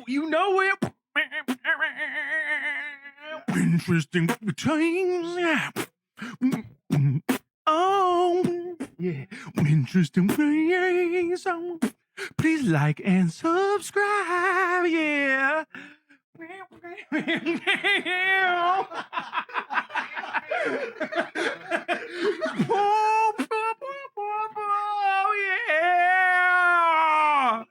You know it. Interesting times. Oh, yeah. Interesting things. Please like and subscribe. Yeah. Oh, yeah.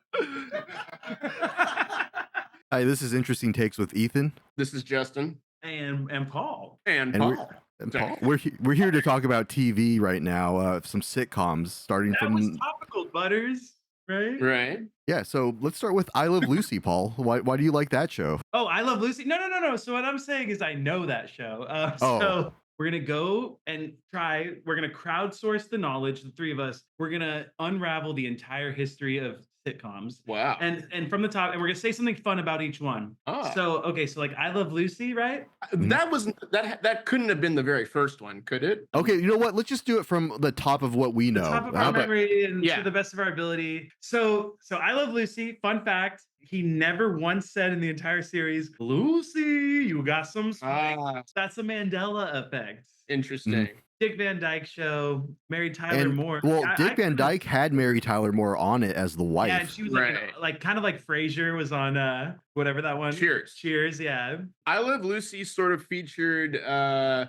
Hi, this is Interesting Takes with Ethan. This is Justin. And Paul. And Paul. Paul. We're here to talk about TV right now. Some sitcoms starting That from. was topical, Butters. Right? Right. Yeah. So let's start with I Love Lucy, Paul. Why do you like that show? Oh, I Love Lucy. No. So what I'm saying is I know that show. So we're going to go and try. We're going to crowdsource the knowledge, the three of us. We're going to unravel the entire history of sitcoms. Wow. And from the top, and we're going to say something fun about each one. Ah. So, okay. So like I Love Lucy, right? That couldn't have been the very first one, could it? Okay. You know what? Let's just do it from the top of what we know. The top of our memory and to the best of our ability. So I Love Lucy. Fun fact. He never once said in the entire series, Lucy, you got some spikes. That's a Mandela effect. Interesting. Dick Van Dyke Show, married Tyler Moore. Well, Dick Van Dyke had Mary Tyler Moore on it as the wife. Yeah, and she was like kind of like Frasier was on whatever that one. Cheers, yeah. I Love Lucy sort of featured the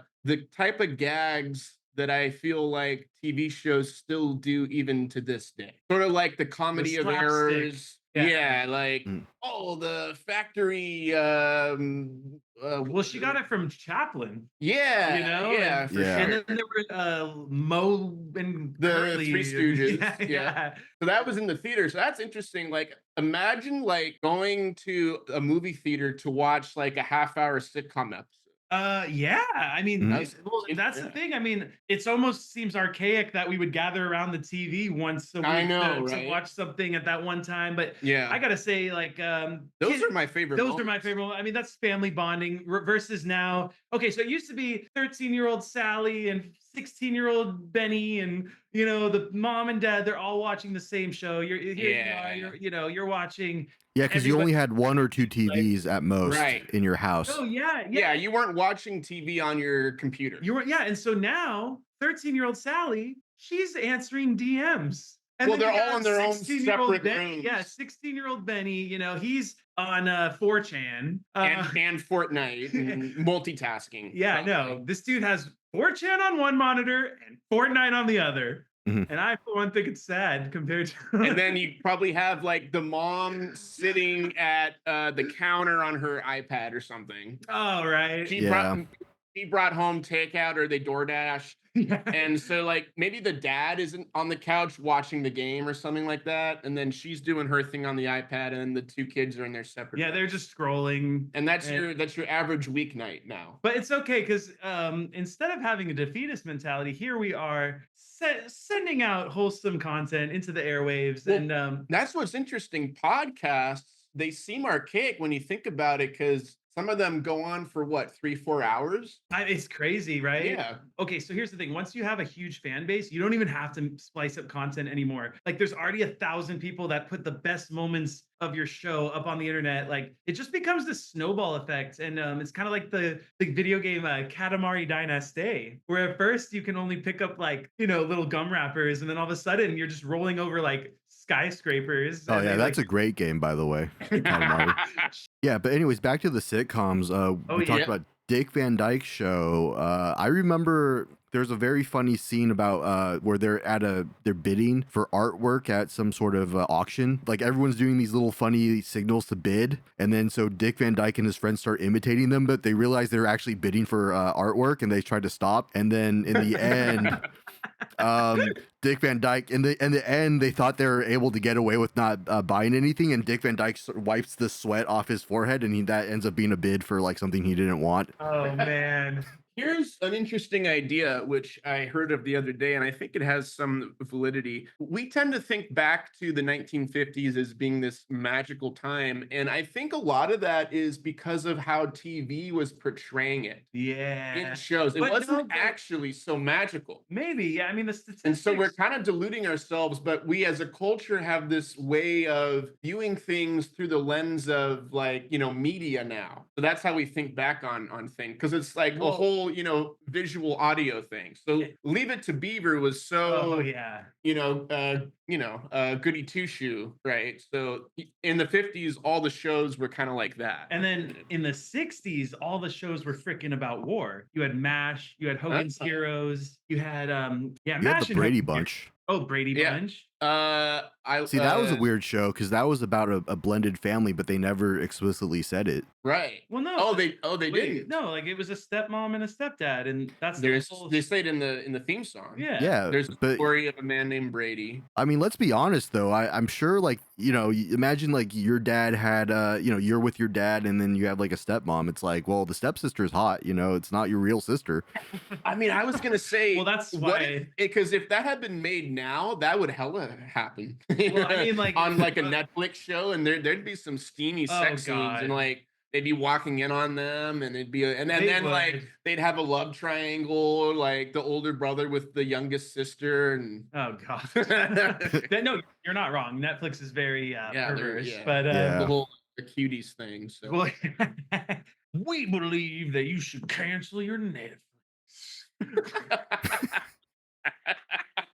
type of gags that I feel like TV shows still do even to this day. Sort of like the comedy of errors. Yeah, like the factory. Well, she got it from Chaplin. Yeah, you know. Yeah, for sure. And then there were Mo and the Three Stooges. Yeah. So that was in the theater. So that's interesting. Like, imagine like going to a movie theater to watch like a half-hour sitcom episode. Yeah. I mean, that's the thing. I mean, it almost seems archaic that we would gather around the TV once a week to watch something at that one time. But yeah, I gotta say, like, those are my favorite. Those are my favorite. I mean, that's family bonding versus now. Okay, so it used to be 13-year-old Sally and 16-year-old Benny, and you know the mom and dad. They're all watching the same show. You're watching. Yeah, because you only had one or two TVs at most in your house. Oh yeah. You weren't watching TV on your computer. And so now 13-year-old Sally, she's answering DMs. And they're all in their own separate rooms. Yeah, 16-year-old Benny, you know, he's on 4chan and Fortnite and multitasking. Yeah, no, this dude has 4chan on one monitor and Fortnite on the other. And I, for one, think it's sad compared to. And then you probably have like the mom sitting at the counter on her iPad or something. Oh, right. She brought home takeout or they DoorDash. And so like maybe the dad isn't on the couch watching the game or something like that. And then she's doing her thing on the iPad and then the two kids are in their separate. Yeah, they're just scrolling. And that's your average weeknight now. But it's okay because instead of having a defeatist mentality, here we are sending out wholesome content into the airwaves. Well, and that's what's interesting. Podcasts, they seem archaic when you think about it because some of them go on for what, 3-4 hours? It's crazy, right? Yeah. Okay, so here's the thing. Once you have a huge fan base, you don't even have to splice up content anymore. Like there's already 1,000 people that put the best moments of your show up on the internet. Like it just becomes this snowball effect. And it's kind of like the video game Katamari Dynasty, where at first you can only pick up like, you know, little gum wrappers. And then all of a sudden you're just rolling over like skyscrapers. Oh yeah, that's a great game, by the way. Yeah, but anyways, back to the sitcoms. We talked about Dick Van Dyke Show. I remember there's a very funny scene about where they're bidding for artwork at some sort of auction. Like everyone's doing these little funny signals to bid, and then so Dick Van Dyke and his friends start imitating them, but they realize they're actually bidding for artwork, and they try to stop. And then in the end, Dick Van Dyke in the end they thought they were able to get away with not buying anything, and Dick Van Dyke wipes the sweat off his forehead, and that ends up being a bid for like something he didn't want. Oh man. Here's an interesting idea, which I heard of the other day, and I think it has some validity. We tend to think back to the 1950s as being this magical time. And I think a lot of that is because of how TV was portraying it in shows. It wasn't actually so magical. Maybe, yeah. I mean, the statistics. And so we're kind of deluding ourselves, but we as a culture have this way of viewing things through the lens of like, media now. So that's how we think back on things, because it's like a whole, visual audio thing. So Leave It to Beaver was so, goody two shoe, right? So in the 50s, all the shows were kind of like that. And then in the 60s, all the shows were freaking about war. You had MASH, you had Hogan's Heroes, you had you MASH had the Brady Bunch. Oh, Brady Bunch. I see that was a weird show because that was about a blended family, but they never explicitly said it. Right. Well, no. Oh, they didn't. No, like it was a stepmom and a stepdad, and that's they say it in the theme song. Yeah. There's a story of a man named Brady. I mean, let's be honest though. I'm sure, like, imagine like your dad had you're with your dad and then you have like a stepmom. It's like, well, the stepsister's hot, it's not your real sister. I mean, I was gonna say, well, that's why, because if that had been made now, that would hella happen. Well, I mean, like on like a Netflix show, and there'd be some steamy sex scenes, and like they'd be walking in on them, and it'd be and then like they'd have a love triangle, like the older brother with the youngest sister, and oh god. No, you're not wrong. Netflix is very perverse, but the whole cuties thing. So well, we believe that you should cancel your Netflix.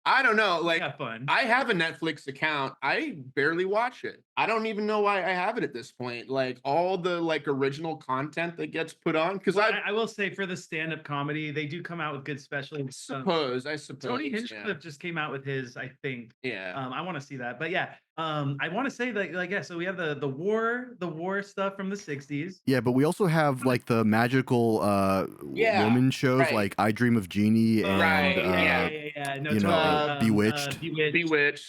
I don't know. Like, fun. I have a Netflix account. I barely watch it. I don't even know why I have it at this point. Like all the like original content that gets put on. Because I will say for the stand-up comedy, they do come out with good specials. I suppose. Tony Hinchcliffe just came out with his, I think. Yeah. I want to see that. But yeah, I want to say that so we have the war stuff from the 60s. Yeah, but we also have like the magical woman shows like I Dream of Jeannie and Bewitched.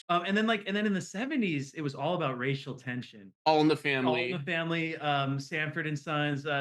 And then in the 70s, it was all about racial tension. All in the Family. Sanford and Sons. The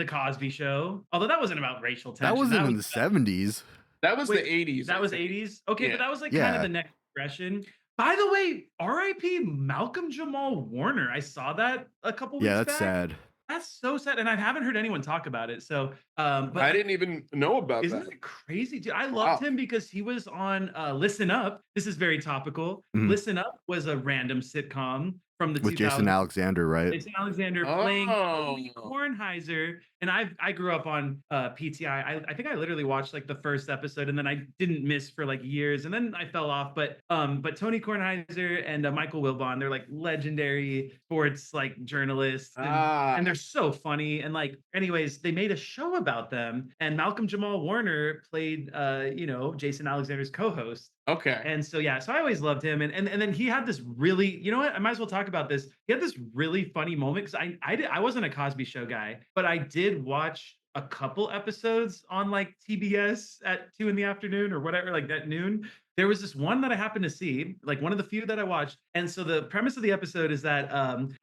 Cosby Show. Although that wasn't about racial tension. That wasn't in the 70s. That was the 80s. That was 80s? Okay, but that was like kind of the next progression. By the way, R.I.P. Malcolm-Jamal Warner. I saw that a couple weeks back. Yeah, that's sad. That's so sad, and I haven't heard anyone talk about it. So, but I didn't even know about that. Isn't that crazy, dude? I loved him because he was on Listen Up. This is very topical. Mm-hmm. Listen Up was a random sitcom from the with 2000s. Jason Alexander, right? Jason Alexander playing Tony Kornheiser, and I grew up on PTI. I think I literally watched like the first episode, and then I didn't miss for like years, and then I fell off. But Tony Kornheiser and Michael Wilbon, they're like legendary sports like journalists, and they're so funny. And like, anyways, they made a show about them, and Malcolm-Jamal Warner played Jason Alexander's co-host. Okay. And so so I always loved him, and then he had this really, you know what? I might as well talk about this. He had this really funny moment because I wasn't a Cosby Show guy, but I did watch a couple episodes on like TBS at 2 p.m. or whatever, like at noon. There was this one that I happened to see, like one of the few that I watched. And so the premise of the episode is that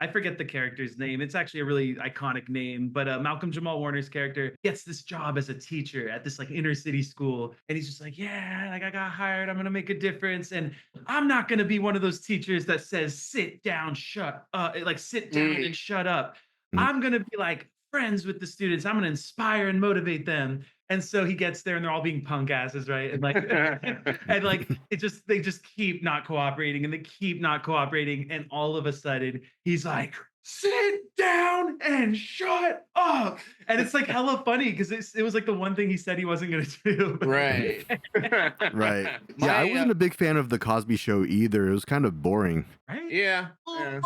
I forget the character's name. It's actually a really iconic name, but Malcolm-Jamal Warner's character gets this job as a teacher at this like inner city school. And he's just like, yeah, like I got hired. I'm going to make a difference. And I'm not going to be one of those teachers that says, sit down, sit down and shut up. I'm going to be like friends with the students. I'm going to inspire and motivate them. And so he gets there and they're all being punk asses, right? And like, and like they just keep not cooperating and they keep not cooperating. And all of a sudden he's like, sit down and shut up. And it's like hella funny because it was like the one thing he said he wasn't going to do. Right. Right. Yeah, I wasn't a big fan of the Cosby Show either. It was kind of boring. Right? Yeah. Your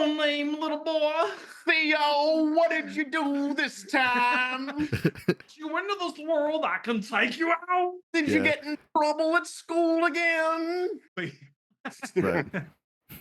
name, little boy. Theo, what did you do this time? You into this world, I can take you out. Did you get in trouble at school again? Right.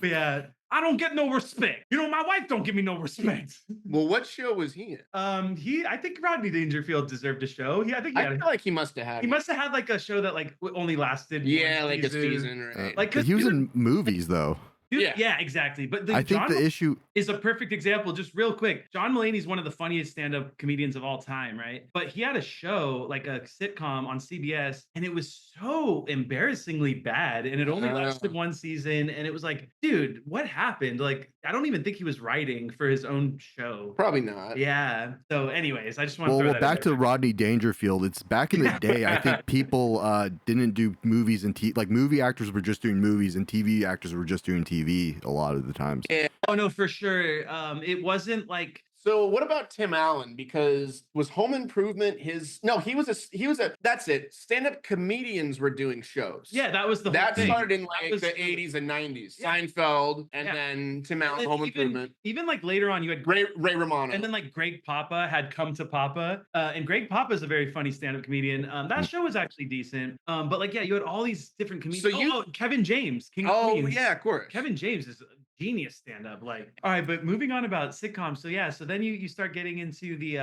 But yeah, I don't get no respect. My wife don't give me no respect. Well, what show was he in? I think Rodney Dangerfield deserved a show. I feel like he must have had. He must have had like a show that like only lasted. Yeah, like a season, right? Like he was in movies though. Dude, yeah, exactly. But I think the issue is a perfect example. Just real quick, John Mulaney's one of the funniest stand-up comedians of all time, right? But he had a show, like a sitcom on CBS, and it was so embarrassingly bad, and it only lasted one season. And it was like, dude, what happened? Like, I don't even think he was writing for his own show. Probably not. Yeah. So, anyways, I just want to well, back to Rodney Dangerfield. It's back in the day. I think people didn't do movies and like movie actors were just doing movies, and TV actors were just doing TV a lot of the times. Yeah. Oh no, for sure. It wasn't like. So what about Tim Allen? Because was Home Improvement his? No, he was a. That's it. Stand-up comedians were doing shows. Yeah, that was the that whole thing. Started in like the 80s and 90s. Yeah. Seinfeld, and then Tim Allen, Home Improvement. Even like later on, you had Ray Romano, and then like Greg Papa had Come to Papa, and Greg Papa is a very funny stand-up comedian. That show was actually decent. But like, yeah, you had all these different comedians. So Kevin James, King of Queens. Yeah, of course. Kevin James is genius stand-up. Like, all right, but moving on about sitcoms. So then you start getting into the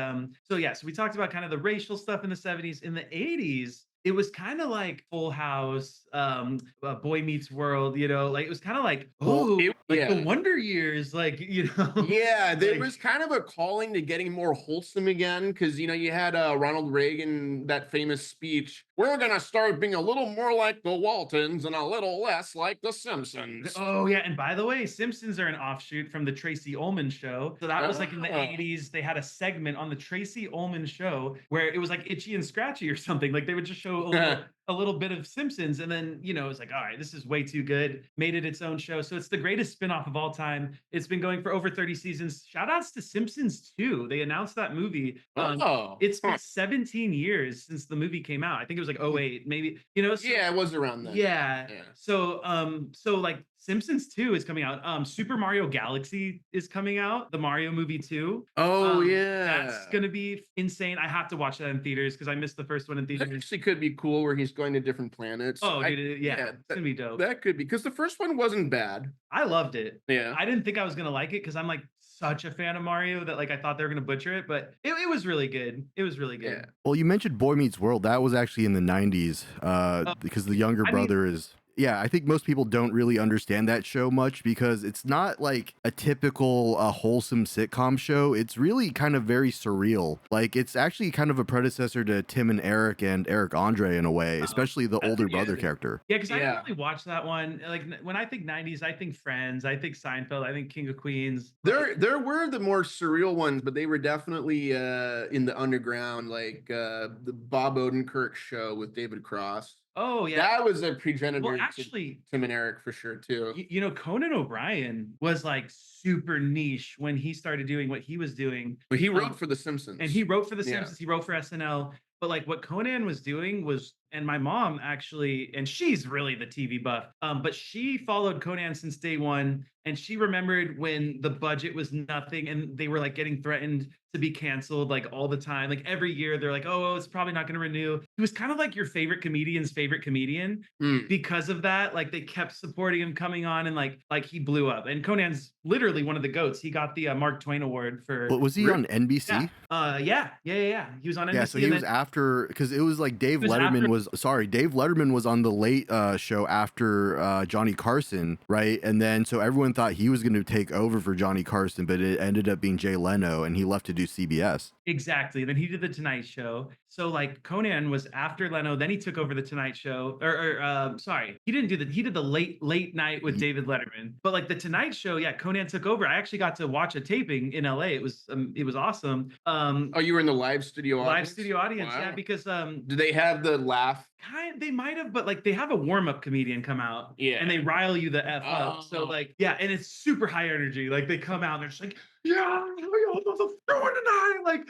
so we talked about kind of the racial stuff in the 70s. In the 80s, it was kind of like Full House, Boy Meets World, like it was kind of like, the Wonder Years, like, Yeah, there was kind of a calling to getting more wholesome again, because, you had Ronald Reagan, that famous speech, we're going to start being a little more like the Waltons and a little less like the Simpsons. Oh, yeah. And by the way, Simpsons are an offshoot from the Tracy Ullman show. So that was like in the 80s, they had a segment on the Tracy Ullman show where it was like Itchy and Scratchy or something. Like they would just show a little bit of Simpsons, and then it's like, all right, this is way too good, made it its own show. So it's the greatest spinoff of all time. It's been going for over 30 seasons. Shout outs to Simpsons 2. They announced that movie. It's been 17 years since the movie came out. I think it was like 08, maybe, so, yeah, it was around then. Yeah. So like Simpsons 2 is coming out. Super Mario Galaxy is coming out, the Mario movie 2. Oh, yeah. That's going to be insane. I have to watch that in theaters because I missed the first one in theaters. That actually could be cool, where he's going to different planets. Oh, dude, it's going to be dope. That could be, because the first one wasn't bad. I loved it. Yeah. I didn't think I was going to like it because I'm like such a fan of Mario that like I thought they were going to butcher it, but it was really good. It was really good. Yeah. Well, you mentioned Boy Meets World. That was actually in the 90s because the younger brother is... Yeah, I think most people don't really understand that show much because it's not like a typical wholesome sitcom show. It's really kind of very surreal. Like, it's actually kind of a predecessor to Tim and Eric Andre in a way, especially the older brother character. Yeah, because I didn't really watch that one. Like, when I think 90s, I think Friends, I think Seinfeld, I think King of Queens. There were the more surreal ones, but they were definitely in the underground, like the Bob Odenkirk show with David Cross. Oh, yeah. That was a progenitor actually, to Tim and Eric for sure, too. Conan O'Brien was like super niche when he started doing what he was doing. But he wrote for The Simpsons. And he wrote for The Simpsons. He wrote for SNL. But like what Conan was doing was, and my mom actually, and she's really the TV buff, but she followed Conan since day one. And she remembered when the budget was nothing and they were like getting threatened to be canceled like all the time. Like every year they're like, oh, it's probably not going to renew. He was kind of like your favorite comedian's favorite comedian because of that. Like they kept supporting him coming on and like he blew up. And Conan's literally one of the GOATs. He got the Mark Twain Award for... But was he on NBC? Yeah. He was on NBC. Yeah, so he was after, because it was like Dave Letterman was on the late show after Johnny Carson, right? And then so everyone thought he was going to take over for Johnny Carson, but it ended up being Jay Leno, and he left to do CBS. Exactly. Then he did the Tonight Show. So like Conan was after Leno, then he took over the Tonight Show. Sorry, he didn't do that. He did the late night with David Letterman. But like the Tonight Show, yeah, Conan took over. I actually got to watch a taping in LA. It was awesome. Oh, you were in the live studio audience? Live studio audience, wow. Yeah, because do they have the laugh? They might have, but like they have a warm-up comedian come out, and they rile you the F up. So like, yeah, and it's super high energy. Like they come out and they're just like, yeah, we almost throwing tonight, like,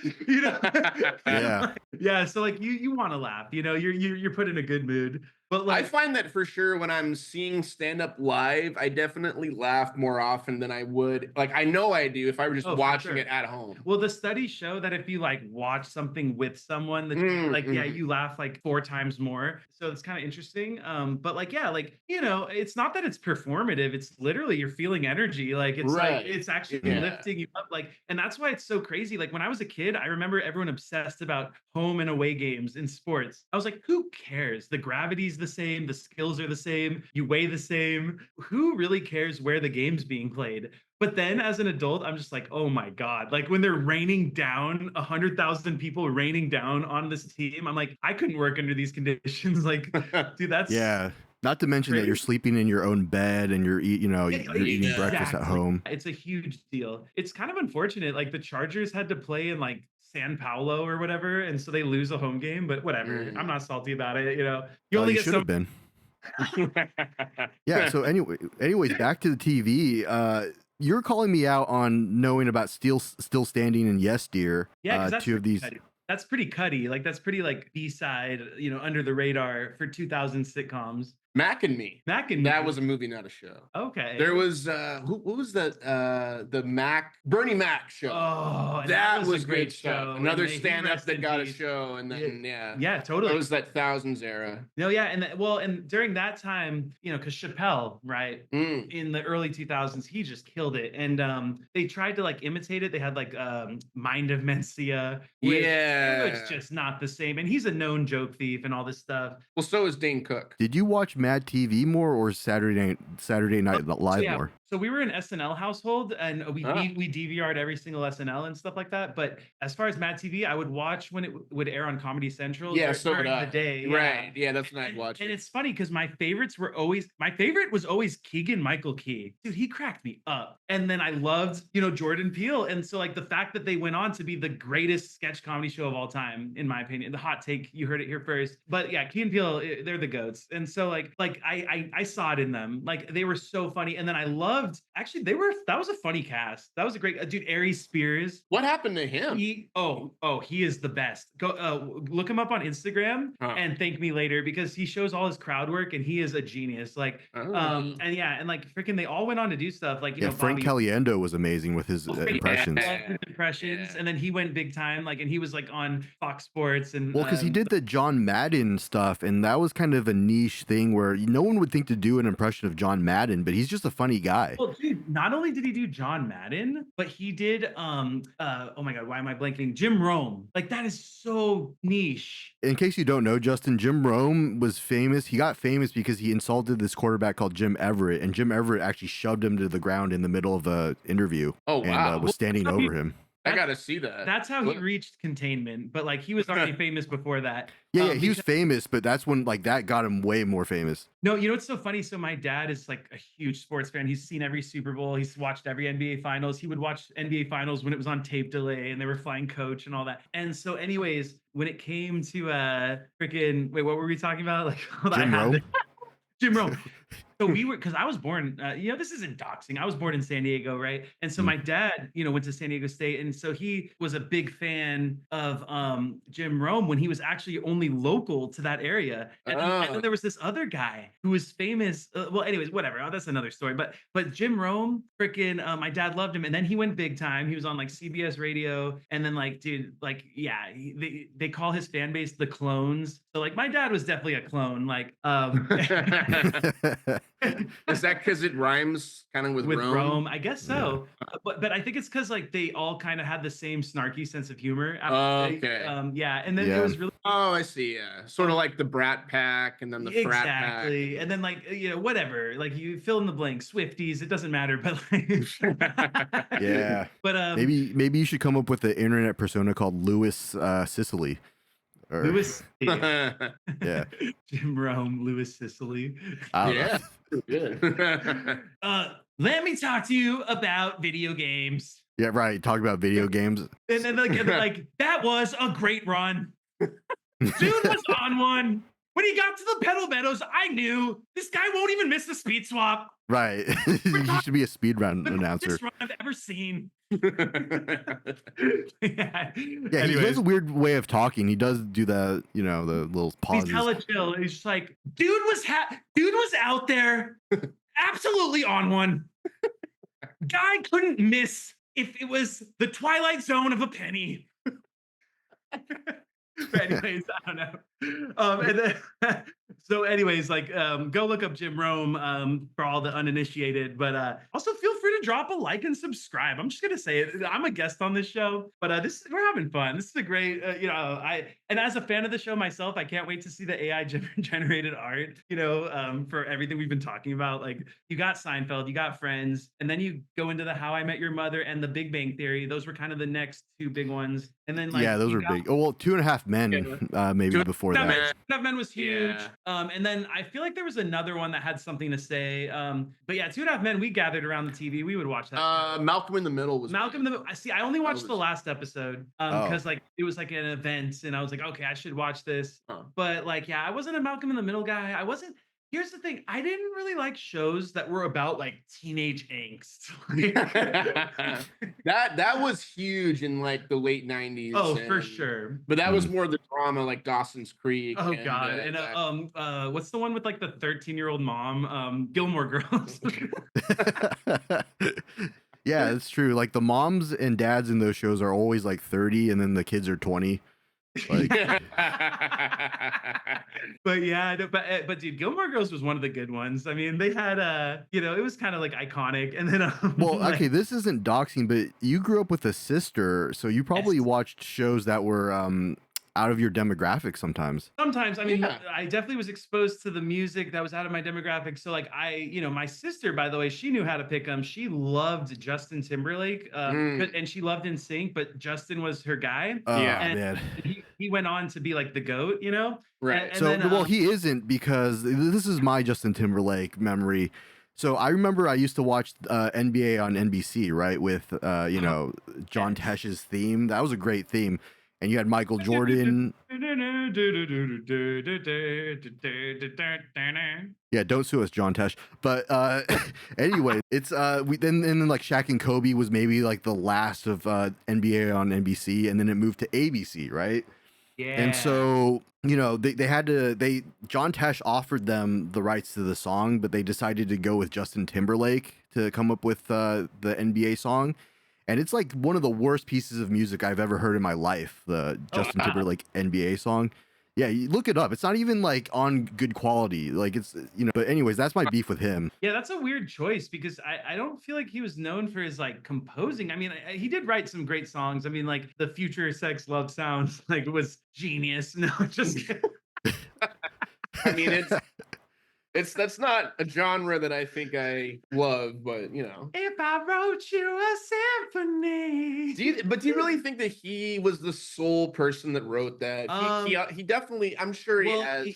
yeah. So like you want to laugh, you're put in a good mood. But like, I find that for sure when I'm seeing stand-up live, I definitely laugh more often than I would. Like I know I do if I were just watching it at home. Well, the studies show that if you like watch something with someone, that you laugh like 4 times more. more. So it's kind of interesting. But like, yeah, like, you know, it's not that it's performative. It's literally you're feeling energy. Like it's like Right. it's actually Yeah. lifting you up. Like, and that's why it's so crazy. Like when I was a kid, I remember everyone obsessed about home and away games in sports. I was like, who cares? The gravity's the same, the skills are the same, you weigh the same. Who really cares where the game's being played? But then as an adult, I'm just like, oh my God. Like when they're raining down 100,000 people raining down on this team, I'm like, I couldn't work under these conditions. Like, dude, that's Yeah. Not to mention that you're crazy. sleeping in your own bed and you're Yeah, you're eating breakfast at exactly. home. It's a huge deal. It's kind of unfortunate. Like the Chargers had to play in like San Paulo or whatever, and so they lose a home game, but whatever. I'm not salty about it, you know. You only You get should so have been. Yeah. So anyways, back to the TV. You're calling me out on knowing about Still Standing and Yes Dear. yeah, because Two of these. that's pretty cutty. Like that's pretty like B-side, you know, under the radar for 2000 sitcoms. Mac and Me. Mac and That Me. was a movie, not a show. Okay. There was what was that? The Bernie Mac show. Oh, and that was a great good show. stuff. Another And he stand-up rest that in got a peace. show, and then Yeah, totally. It was that thousands era. No, yeah, and during that time, you know, because Chappelle, right, in the early 2000s, he just killed it, and they tried to like imitate it. They had like Mind of Mencia, which it was just not the same. And he's a known joke thief and all this stuff. Well, so is Dane Cook. Did you watch Mad TV more or Saturday Night Live more? So we were an SNL household, and we DVR'd every single SNL and stuff like that. But as far as Mad TV, I would watch when it would air on Comedy Central. Yeah, so during the day. Right. Yeah, that's when I'd watch. And it's funny because my favorite was always Keegan Michael Key. Dude, he cracked me up. And then I loved, you know, Jordan Peele. And so like the fact that they went on to be the greatest sketch comedy show of all time, in my opinion, the hot take, you heard it here first. But yeah, Key and Peele, they're the goats. And so like I saw it in them. Like they were so funny. And then I loved, actually that was a funny cast. That was a great dude. Aries Spears. What happened to him? He is the best. Go look him up on Instagram and thank me later, because he shows all his crowd work and he is a genius. Like and yeah, and like freaking they all went on to do stuff like, you know, Frank Caliendo was amazing with his impressions. And then he went big time, like, and he was like on Fox Sports. And well, because he did the John Madden stuff, and that was kind of a niche thing where no one would think to do an impression of John Madden, but he's just a funny guy. Well, dude, not only did he do John Madden, but he did oh my God, why am I blanking? Jim Rome. Like that is so niche. In case you don't know, Justin, Jim Rome was famous. He got famous because he insulted this quarterback called Jim Everett, and Jim Everett actually shoved him to the ground in the middle of an interview. Oh, wow. And was standing over him. I gotta see that. That's how he reached containment, but like he was already famous before that. Yeah, he was famous, but that's when like that got him way more famous. No, you know what's so funny? So my dad is like a huge sports fan. He's seen every Super Bowl. He's watched every NBA Finals. He would watch NBA Finals when it was on tape delay and they were flying coach and all that. And so, anyways, when it came to freaking what were we talking about? Like Jim Rome. Jim Rome. So we were, because I was born, you know, this isn't doxing. I was born in San Diego, right? And so my dad, you know, went to San Diego State, and so he was a big fan of Jim Rome when he was actually only local to that area. And then there was this other guy who was famous. Well, anyways, whatever. That's another story. But Jim Rome, freaking, my dad loved him, and then he went big time. He was on like CBS Radio, and then like, dude, like, yeah, they call his fan base the clones. So like, my dad was definitely a clone. Like, is that because it rhymes kind of with Rome? I guess so. Yeah. But I think it's because like they all kind of had the same snarky sense of humor. Okay. Yeah, and then it was really. Oh, I see. Yeah, sort of like the Brat Pack, and then the Frat Pack. Exactly, and then like, you know, whatever. Like you fill in the blank. Swifties. It doesn't matter. But like, yeah. But maybe you should come up with an internet persona called Louis Sicily. Louis, yeah. Jim Rome, Louis Sicily. Yeah, good. Let me talk to you about video games. Yeah, right. Talk about video games. And then like that was a great run. Dude was on one. When he got to the Pedal Meadows, I knew this guy won't even miss the speed swap. Right. You should be a speed run announcer. This run I've ever seen. Yeah, he has a weird way of talking. He does do the, you know, the little pauses. He's hella chill. He's just like, dude was out there, absolutely on one. Guy couldn't miss if it was the Twilight Zone of a penny. But anyways, I don't know. And then so anyways, like go look up Jim Rome for all the uninitiated. But also feel free to drop a like and subscribe. I'm just gonna say it. I'm a guest on this show, but we're having fun. This is a great, and as a fan of the show myself, I can't wait to see the AI generated art. For everything we've been talking about. Like you got Seinfeld, you got Friends, and then you go into the How I Met Your Mother and the Big Bang Theory. Those were kind of the next two big ones. And then like yeah, those were big. Oh well, 2.5 Men, maybe before that. 2.5 Men was huge. And then I feel like there was another one that had something to say. But yeah, 2.5 Men, we gathered around the TV. We would watch that. Malcolm in the Middle was Malcolm in the See, I only watched the last episode because like it was like an event, and I was like, okay, I should watch this. But like, yeah, I wasn't a Malcolm in the Middle guy. I wasn't. Here's the thing. I didn't really like shows that were about like teenage angst. that was huge in like the late 90s. Oh, for sure. But that was more the drama like Dawson's Creek. Oh god. And what's the one with like the 13-year-old mom? Gilmore Girls. Yeah, it's true. Like the moms and dads in those shows are always like 30 and then the kids are 20. Like, but yeah, but dude, Gilmore Girls was one of the good ones. I mean, they had it was kind of like iconic. And then well, okay, this isn't doxing, but you grew up with a sister, so you probably watched shows that were out of your demographic sometimes. Sometimes, I mean, I definitely was exposed to the music that was out of my demographic. So like my sister, by the way, she knew how to pick them. She loved Justin Timberlake, and she loved NSYNC, but Justin was her guy. Man. He went on to be like the GOAT, Right. And so, then, well, he isn't, because this is my Justin Timberlake memory. So I remember I used to watch NBA on NBC, right, with John Tesh's theme. That was a great theme. And you had Michael Jordan. Yeah, don't sue us, John Tesh. But anyway, it's then like Shaq and Kobe was maybe like the last of NBA on NBC, and then it moved to ABC, right? Yeah. And so they had to John Tesh offered them the rights to the song, but they decided to go with Justin Timberlake to come up with the NBA song. And it's like one of the worst pieces of music I've ever heard in my life, the Justin Timberlake NBA song. Yeah, you look it up. It's not even like on good quality. Like it's, but anyways, that's my beef with him. Yeah, that's a weird choice because I don't feel like he was known for his like composing. I mean, he did write some great songs. I mean, like the Future Sex Love Sounds like was genius. No, just kidding. I mean, that's not a genre that I think I love, but If I wrote you a symphony. Do you really think that he was the sole person that wrote that? He definitely, I'm sure he has.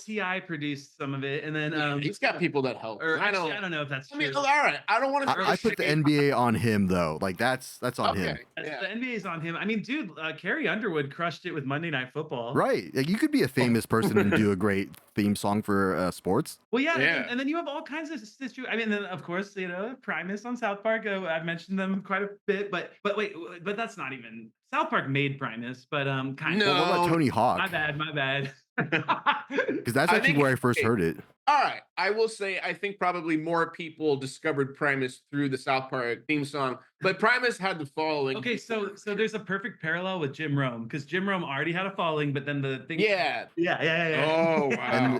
T.I. produced some of it, and then he's got people that help. I don't know if that's true. I mean, all right, I don't want to. I put the NBA on him though. Like that's on him. The NBA's on him. I mean, dude, Carrie Underwood crushed it with Monday Night Football. Right. Like you could be a famous person and do a great theme song for sports. Well, yeah. And then you have all kinds of situations. I mean, then of course, Primus on South Park. I've mentioned them quite a bit, but wait, but that's not even South Park made Primus, but kind of. Well, what about Tony Hawk? My bad. Because that's actually where I first heard it. All right, I will say I think probably more people discovered Primus through the South Park theme song, but Primus had the following. Okay, so there's a perfect parallel with Jim Rome because Jim Rome already had a following, but then the thing. Yeah. Oh wow.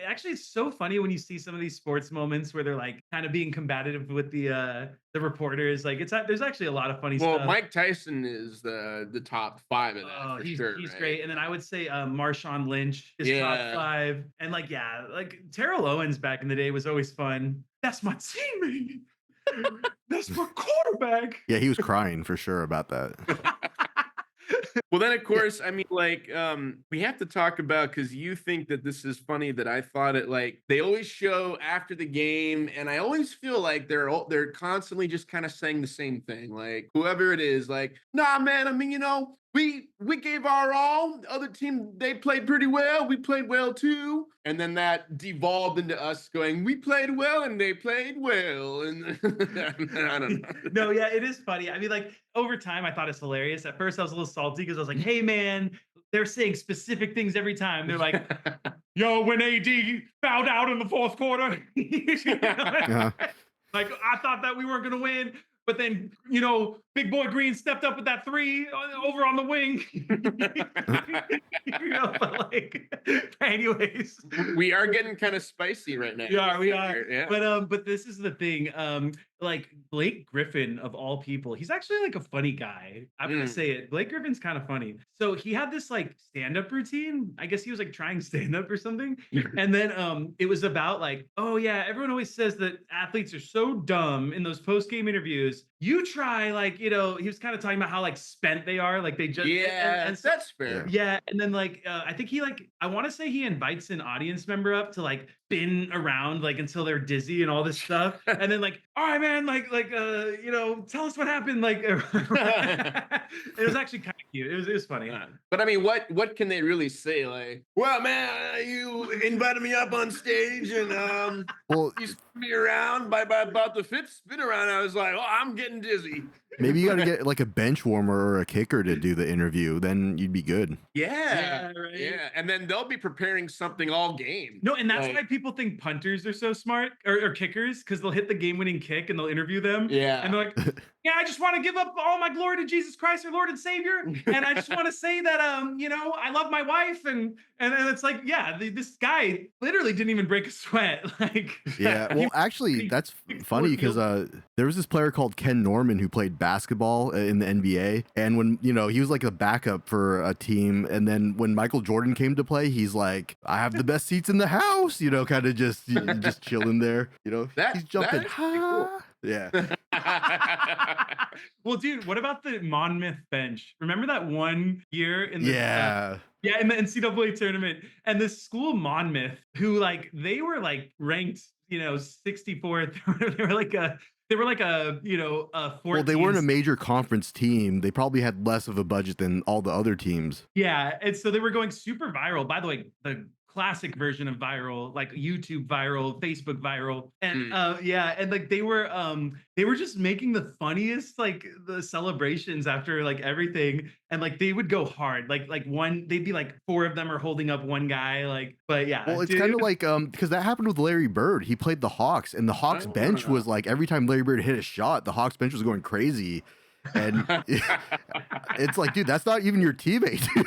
Actually, it's so funny when you see some of these sports moments where they're like kind of being combative with the reporters. Like there's actually a lot of funny stuff. Well, Mike Tyson is the top 5 of that. He's right? great. And then I would say Marshawn Lynch is top 5. And like Terrell Owens back in the day was always fun. That's my teammate. That's my quarterback. Yeah, he was crying for sure about that. Well, then, of course, I mean, like, we have to talk about, because you think that this is funny, that I thought it, like, they always show after the game, and I always feel like they're constantly just kind of saying the same thing. Like, whoever it is, like, nah, man, I mean, we gave our all. The other team, they played pretty well. We played well, too. And then that devolved into us going, we played well, and they played well. And I don't know. No, yeah, it is funny. I mean, like, over time, I thought it's hilarious. At first, I was a little salty because I was like, hey, man, they're saying specific things every time. They're like, yo, when AD fouled out in the fourth quarter. Like, I thought that we weren't going to win. but then, Big Boy Green stepped up with that 3 over on the wing. But anyways. We are getting kind of spicy right now. We are. Yeah. But this is the thing. Like Blake Griffin of all people, he's actually like a funny guy. I'm gonna say it. Blake Griffin's kind of funny. So he had this like stand-up routine. I guess he was like trying stand-up or something. And then it was about like, oh yeah, everyone always says that athletes are so dumb in those post-game interviews. You try like, he was kind of talking about how like spent they are, like they just and that's fair. Yeah, and then like I think he like I want to say he invites an audience member up to like spin around like until they're dizzy and all this stuff, and then like, all right, man, tell us what happened. Like, it was actually kind of cute. It was funny. But I mean, what can they really say? Like, well, man, you invited me up on stage and you spin me around by about the 5th spin around. I was like, oh, I'm getting dizzy. Maybe you got to get like a bench warmer or a kicker to do the interview. Then you'd be good. Yeah, and then they'll be preparing something all game. No, and that's why people think punters are so smart or kickers, because they'll hit the game-winning kick and they'll interview them. Yeah, and they're like, yeah, I just want to give up all my glory to Jesus Christ, our Lord and Savior, and I just want to say that I love my wife, and it's like, yeah, this guy literally didn't even break a sweat. Like, yeah, well, actually, that's funny because there was this player called Ken Norman who played basketball in the NBA, and when he was like a backup for a team, and then when Michael Jordan came to play, he's like, I have the best seats in the house, kind of just chilling there, he's jumping cool. Yeah. Well, dude, what about the Monmouth bench? Remember that one year in the in the NCAA tournament, and the school Monmouth, who like they were like ranked 64th. They were like a 14th. Well, they weren't a major conference team. They probably had less of a budget than all the other teams. Yeah, and so they were going super viral. By the way, the classic version of viral, like YouTube viral, Facebook viral, and and like they were just making the funniest like the celebrations after like everything, and like they would go hard, like they'd be like 4 of them are holding up one guy, like, but yeah. Well, it's kind of like because that happened with Larry Bird. He played the Hawks, and the Hawks bench was like every time Larry Bird hit a shot, the Hawks bench was going crazy. And it's like, dude, that's not even your teammate, dude.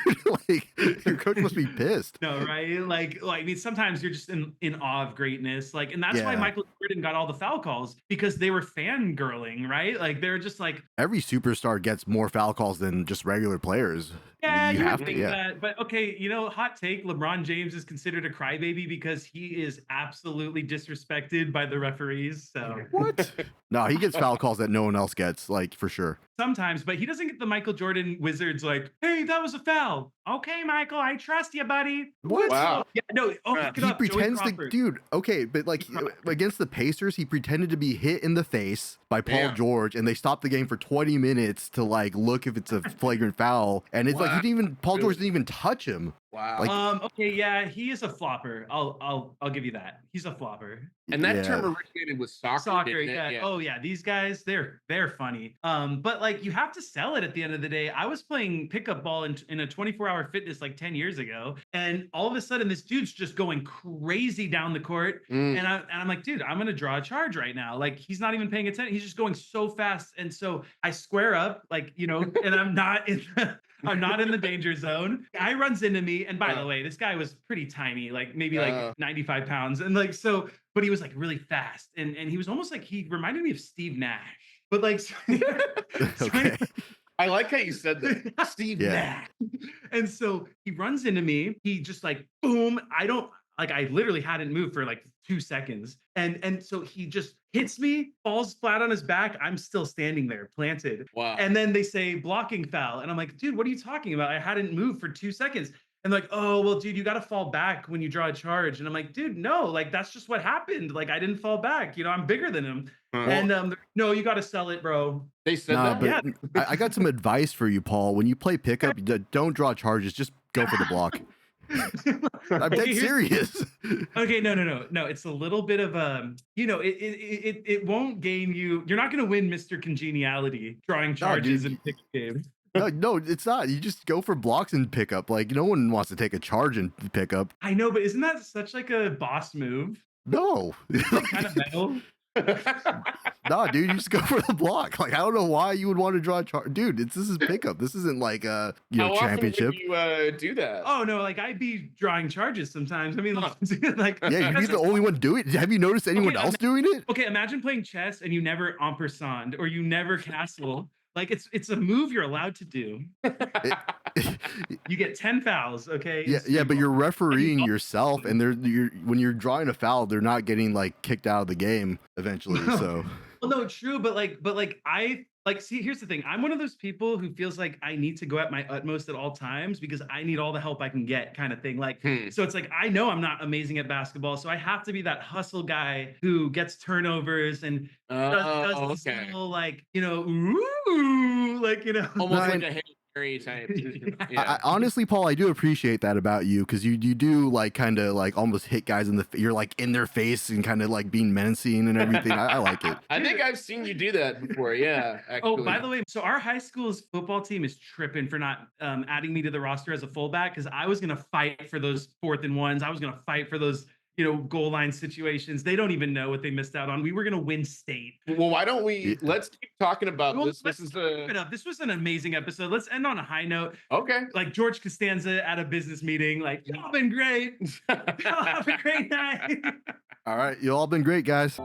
Like, your coach must be pissed. No, right? Like I mean, sometimes you're just in awe of greatness. Like, and that's why Michael Jordan got all the foul calls, because they were fangirling, right? Like, they're just like, every superstar gets more foul calls than just regular players. Yeah, you have to. That. But okay, hot take: LeBron James is considered a crybaby because he is absolutely disrespected by the referees. So what? No, he gets foul calls that no one else gets, like, for sure. Sometimes, but he doesn't get the Michael Jordan Wizards like, hey, that was a foul. Okay, Michael, I trust you, buddy. What? Wow. Yeah, no, he pretends to, dude. Okay, but like against the Pacers, he pretended to be hit in the face by Paul George, and they stopped the game for 20 minutes to like look if it's a flagrant foul, and it's like Paul George didn't even touch him. Wow. Like, okay, yeah, he is a flopper. I'll give you that. He's a flopper. And that term originated with soccer. Yeah. Oh yeah, these guys, they're funny. But like you have to sell it at the end of the day. I was playing pickup ball in a 24-hour fitness like 10 years ago, and all of a sudden this dude's just going crazy down the court, and I'm like, dude, I'm gonna draw a charge right now. Like he's not even paying attention. He's just going so fast, and so I square up, like and I'm not in the danger zone. Guy runs into me, and by the way, this guy was pretty tiny, like maybe like 95 pounds, and like so. But he was like really fast, and he was almost like he reminded me of Steve Nash. But like, okay. I like how you said that, Steve Nash. And so he runs into me. He just like boom. I literally hadn't moved for like 2 seconds, and so he just hits me, falls flat on his back. I'm still standing there, planted. Wow. And then they say blocking foul, and I'm like, dude, what are you talking about? I hadn't moved for 2 seconds. And like, oh, well, dude, you got to fall back when you draw a charge. And I'm like, dude, no, like, that's just what happened. Like, I didn't fall back. I'm bigger than him. And no, you got to sell it, bro. They said that? But I got some advice for you, Paul. When you play pickup, don't draw charges. Just go for the block. I'm dead serious. Okay, no. It's a little bit of it won't gain you. You're not going to win Mr. Congeniality drawing charges in pickup game. No, it's not. You just go for blocks and pick up. Like, no one wants to take a charge and pick up. I know, but isn't that such like a boss move? No. Like, kind of metal. Nah, dude, you just go for the block. Like, I don't know why you would want to draw dude, this is pickup. This isn't like a How championship. often would you do that? Oh no, like I'd be drawing charges sometimes. I mean, like Yeah, you'd be the only one doing it. Have you noticed anyone else doing it? Okay, imagine playing chess and you never ampersand or you never castle. Like it's a move you're allowed to do. You get 10 fouls, okay? Yeah, but you're refereeing yourself, and when you're drawing a foul, they're not getting like kicked out of the game eventually. So well, no, true, but I see, here's the thing. I'm one of those people who feels like I need to go at my utmost at all times because I need all the help I can get, kind of thing. Like, so it's like I know I'm not amazing at basketball, so I have to be that hustle guy who gets turnovers and does this little, like, ooh, like, almost like a type. Yeah. I honestly, Paul, I do appreciate that about you, because you do like kind of like almost hit guys in the you're like in their face and kind of like being menacing and everything. I like it. I think I've seen you do that before. Yeah. Actually. Oh, by the way, so our high school's football team is tripping for not adding me to the roster as a fullback, because I was gonna fight for those 4th and 1s. I was gonna fight for those goal line situations. They don't even know what they missed out on. We were going to win state. Well, why don't we let's keep talking about this. This was an amazing episode. Let's end on a high note. Okay. Like George Costanza at a business meeting, like, y'all been great. Y'all have a great night. All right. You all been great, guys.